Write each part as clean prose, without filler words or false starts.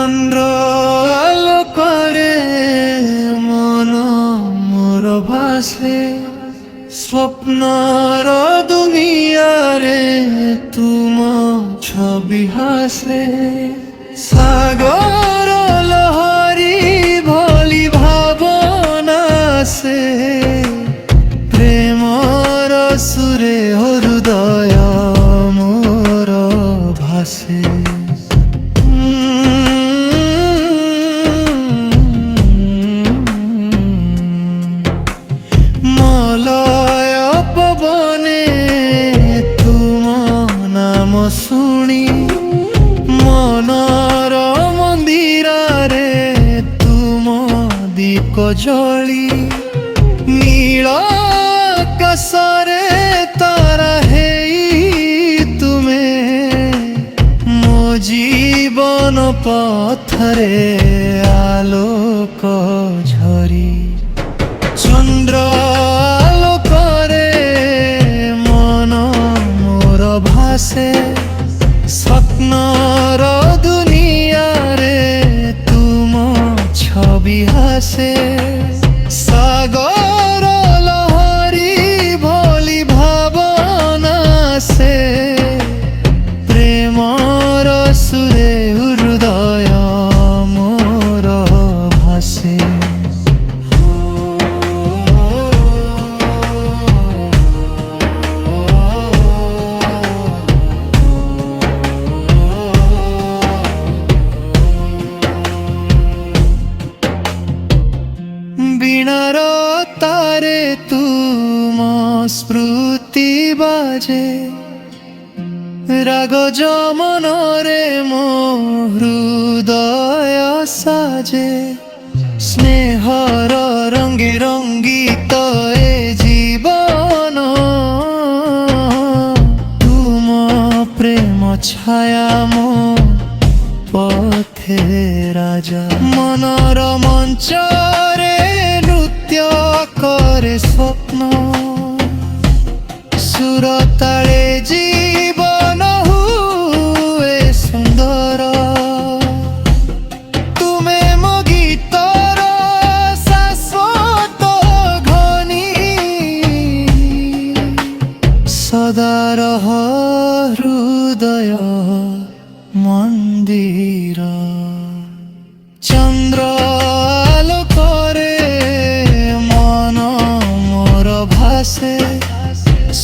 চন্দ্র আলোকরে মন মোর ভাসে, স্বপ্নর দুনিয়ারে তুম ছবি হাসে। সাগর লহরি ভলি ভাবনা সে, প্রেমর সুরে হৃদয় মোর ভাসে। মলয় পবনে তুম নাম শুনি, মনর মন্দিরে তুম দীপ জলি। নীল আকাশরে তারা হেই তুমে, মো জীবন পথরে আলোক ঝরি। চন্দ্র আলোকরে মন মোর ভাসে, স্বপ্নর দুনিয়ারে তুম ছবি হাসে। সাগর লহরি ভলি ভাবনা সে, প্রেমর সুরে হৃদয় মোর ভাসে। বীণার তারে তুম স্মৃতি বাজে, রাগ যমনরে মো হৃদয় সাজে। স্নেহর রঙ্গে রঙ্গিত এ জীবন, তুম প্রেম ছায়া মো পথে রাজা। মনর মঞ্চরে নৃত্য করে স্বপ্ন, সুরতালে জীবন হুয়ে সুন্দর। তুমে মো গীতর শাশ্বত ঘনি, সদা রহ হৃদয় মন্দির। চন্দ্র আলোকরে মন মোর ভাসে,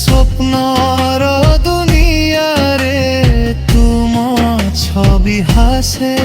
স্বপ্নর দুনিয়ারে তুম ছবি হাসে।